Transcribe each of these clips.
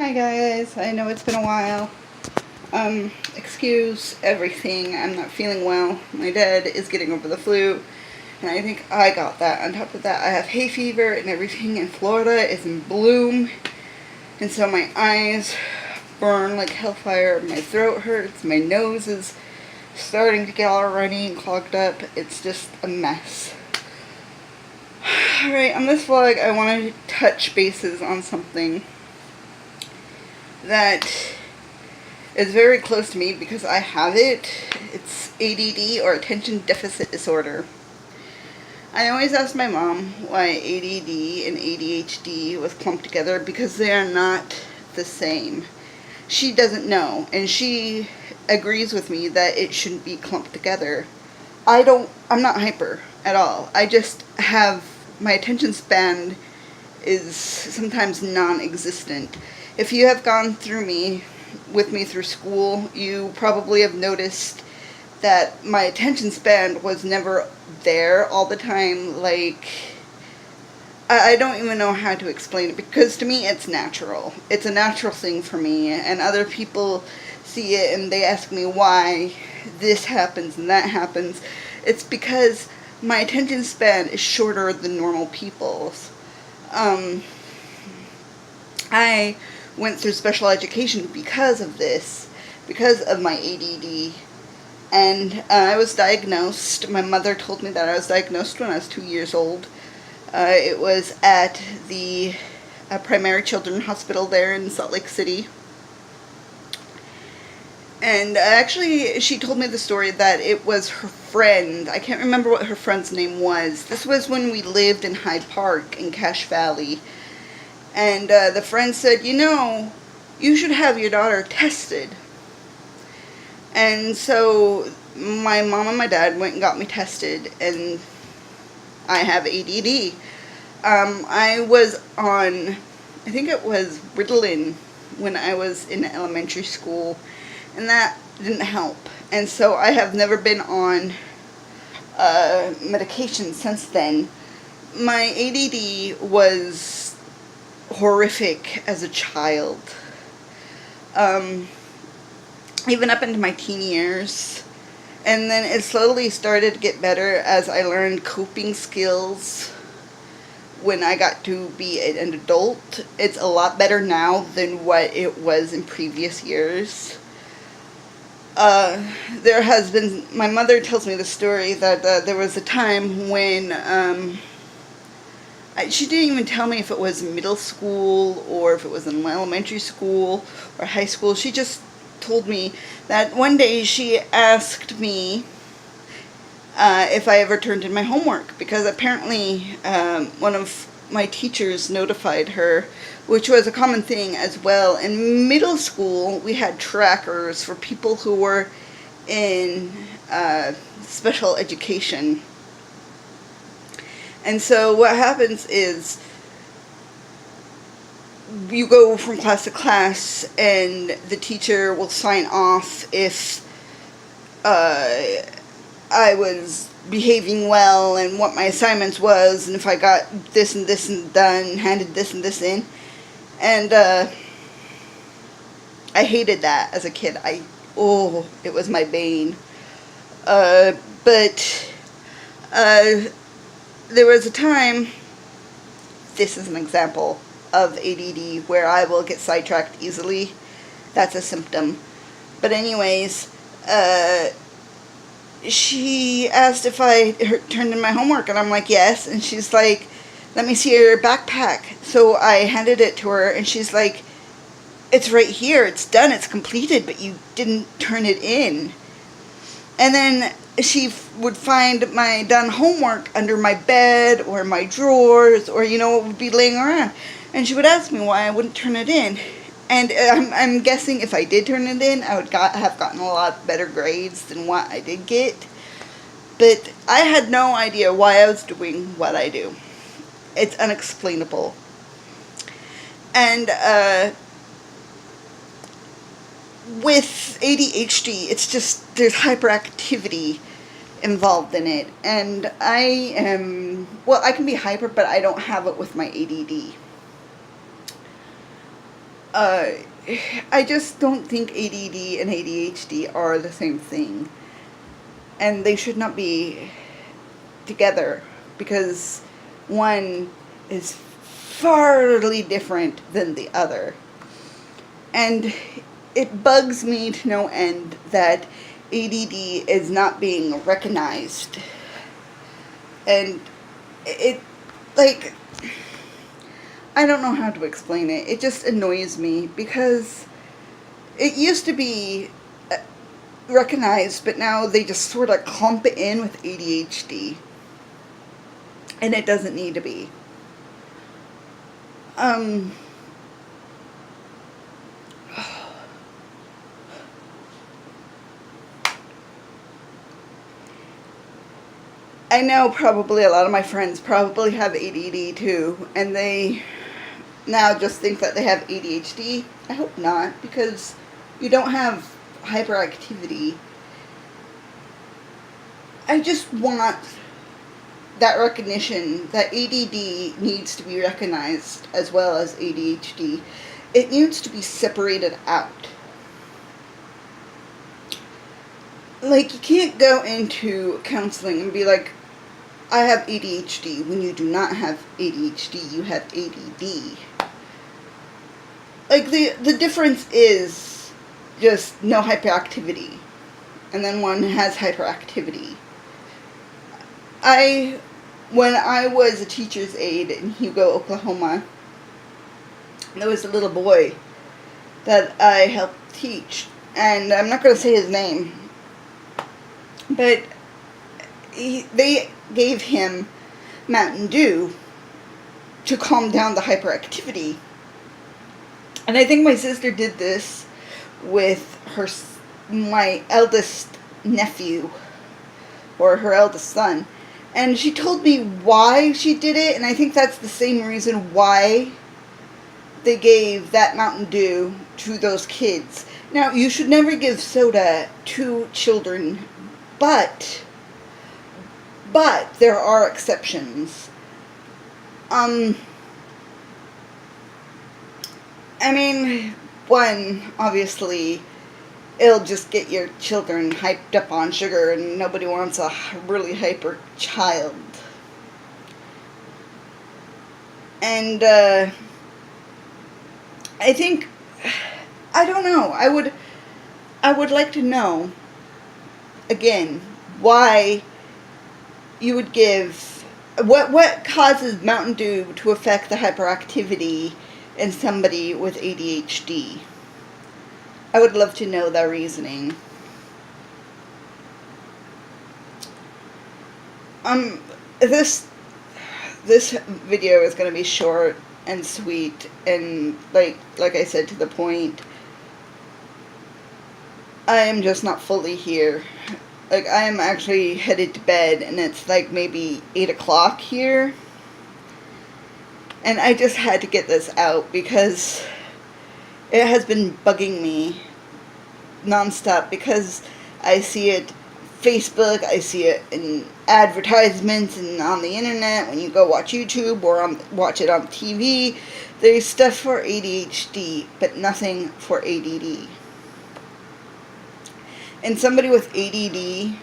Hi guys, I know it's been a while. Excuse everything, I'm not feeling well. My dad is getting over the flu, and I think I got that. On top of that, I have hay fever, and everything in Florida is in bloom, and so my eyes burn like hellfire, my throat hurts, my nose is starting to get all runny and clogged up. It's just a mess. Alright, on this vlog, I want to touch bases on something that is very close to me because I have it. It's ADD, or attention deficit disorder. I always ask my mom why ADD and ADHD was clumped together because they are not the same. She doesn't know, and she agrees with me that it shouldn't be clumped together. I'm not hyper at all. I just have, my attention span is sometimes non-existent. If you have gone with me through school, you probably have noticed that my attention span was never there all the time. Like, I don't even know how to explain it, because to me it's natural. It's a natural thing for me, and other people see it and they ask me why this happens and that happens. It's because my attention span is shorter than normal people's. I went through special education because of this, because of my ADD, and I was diagnosed. My mother told me that I was diagnosed when I was 2 years old. It was at the primary children's hospital there in Salt Lake City. And actually, she told me the story that it was her friend. I can't remember what her friend's name was. This was when we lived in Hyde Park in Cache Valley. And the friend said, you know, you should have your daughter tested. And so my mom and my dad went and got me tested, and I have ADD. I was on, I think it was Ritalin when I was in elementary school, and that didn't help. And so I have never been on medication since then. My ADD was horrific as a child. Even up into my teen years. And then it slowly started to get better as I learned coping skills when I got to be an adult. It's a lot better now than what it was in previous years. There has been, my mother tells me the story that there was a time when she didn't even tell me if it was middle school or if it was in elementary school or high school. She just told me that one day she asked me if I ever turned in my homework, because apparently one of my teachers notified her, which was a common thing as well. In middle school, we had trackers for people who were in special education. And so what happens is you go from class to class, and the teacher will sign off if I was behaving well and what my assignments was, and if I got this and this and done, handed this and this in. And I hated that as a kid. It was my bane. There was a time, this is an example of ADD, where I will get sidetracked easily. That's a symptom. But anyways, she asked if I turned in my homework, and I'm like, yes. And she's like, let me see your backpack. So I handed it to her, and she's like, it's right here, it's done, it's completed, but you didn't turn it in. And then she would find my done homework under my bed or my drawers, or, you know, it would be laying around. And she would ask me why I wouldn't turn it in. And I'm guessing if I did turn it in, I would have gotten a lot better grades than what I did get. But I had no idea why I was doing what I do. It's unexplainable. And with ADHD, it's just, there's hyperactivity involved in it. And I can be hyper, but I don't have it with my ADD. uh, I just don't think ADD and ADHD are the same thing. And they should not be together, because one is farly different than the other. And it bugs me to no end that ADD is not being recognized. And it, like, I don't know how to explain it. It just annoys me because it used to be recognized, but now they just sort of clump it in with ADHD. And it doesn't need to be. I know probably a lot of my friends probably have ADD too, and they now just think that they have ADHD. I hope not, because you don't have hyperactivity. I just want that recognition that ADD needs to be recognized as well as ADHD. It needs to be separated out. Like, you can't go into counseling and be like, I have ADHD, when you do not have ADHD, you have ADD. Like, the difference is just no hyperactivity, and then one has hyperactivity. When I was a teacher's aide in Hugo, Oklahoma, there was a little boy that I helped teach, and I'm not going to say his name, but they gave him Mountain Dew to calm down the hyperactivity. And I think my sister did this with my eldest nephew, or her eldest son. And she told me why she did it, and I think that's the same reason why they gave that Mountain Dew to those kids. Now, you should never give soda to children, but there are exceptions. I mean, one, obviously, it'll just get your children hyped up on sugar, and nobody wants a really hyper child. And, I think, I don't know, I would like to know, again, why you would give, what causes Mountain Dew to affect the hyperactivity in somebody with ADHD? I would love to know that reasoning. This video is going to be short and sweet and like I said, to the point. I am just not fully here. Like, I am actually headed to bed, and it's like maybe 8 o'clock here. And I just had to get this out because it has been bugging me nonstop, because I see it Facebook, I see it in advertisements and on the internet when you go watch YouTube or watch it on TV. There's stuff for ADHD, but nothing for ADD. And somebody with ADD,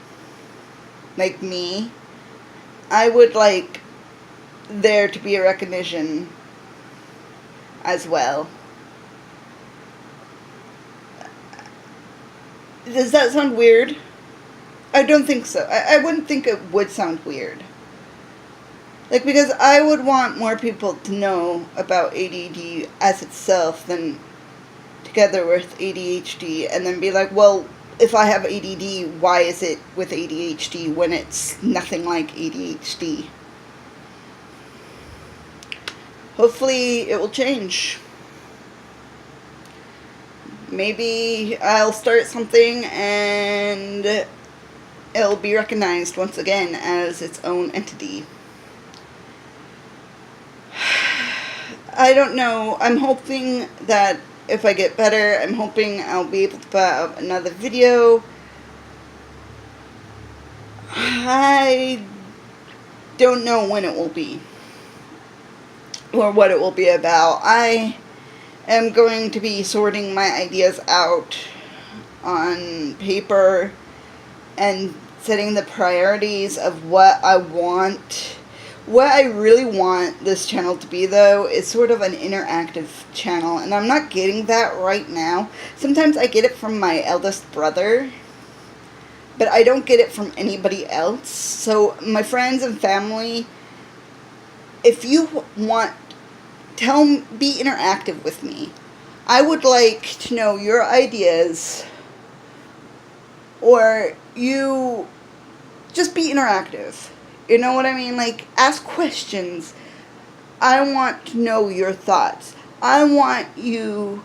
like me, I would like there to be a recognition as well. Does that sound weird? I don't think so. I wouldn't think it would sound weird. Like, because I would want more people to know about ADD as itself than together with ADHD, and then be like, well, if I have ADD, why is it with ADHD when it's nothing like ADHD? Hopefully it will change. Maybe I'll start something and it'll be recognized once again as its own entity. I don't know. I'm hoping that if I get better, I'm hoping I'll be able to put out another video. I don't know when it will be, or what it will be about. I am going to be sorting my ideas out on paper and setting the priorities of what I want. What I really want this channel to be, though, is sort of an interactive channel, and I'm not getting that right now. Sometimes I get it from my eldest brother, but I don't get it from anybody else. So my friends and family, if you want, be interactive with me. I would like to know your ideas, or you just be interactive. You know what I mean? Like, ask questions. I want to know your thoughts. I want you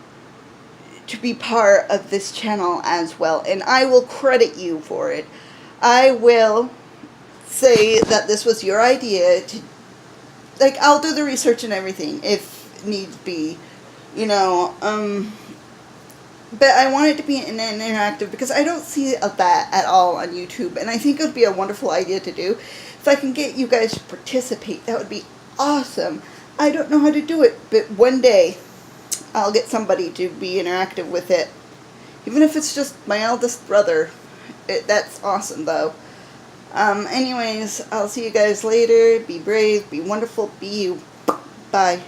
to be part of this channel as well, and I will credit you for it. I will say that this was your idea to, like, I'll do the research and everything if needs be, you know, but I want it to be an interactive, because I don't see that at all on YouTube, and I think it would be a wonderful idea to do. If I can get you guys to participate, that would be awesome. I don't know how to do it, but one day I'll get somebody to be interactive with it. Even if it's just my eldest brother. That's awesome, though. Anyways, I'll see you guys later. Be brave, be wonderful, be you. Bye.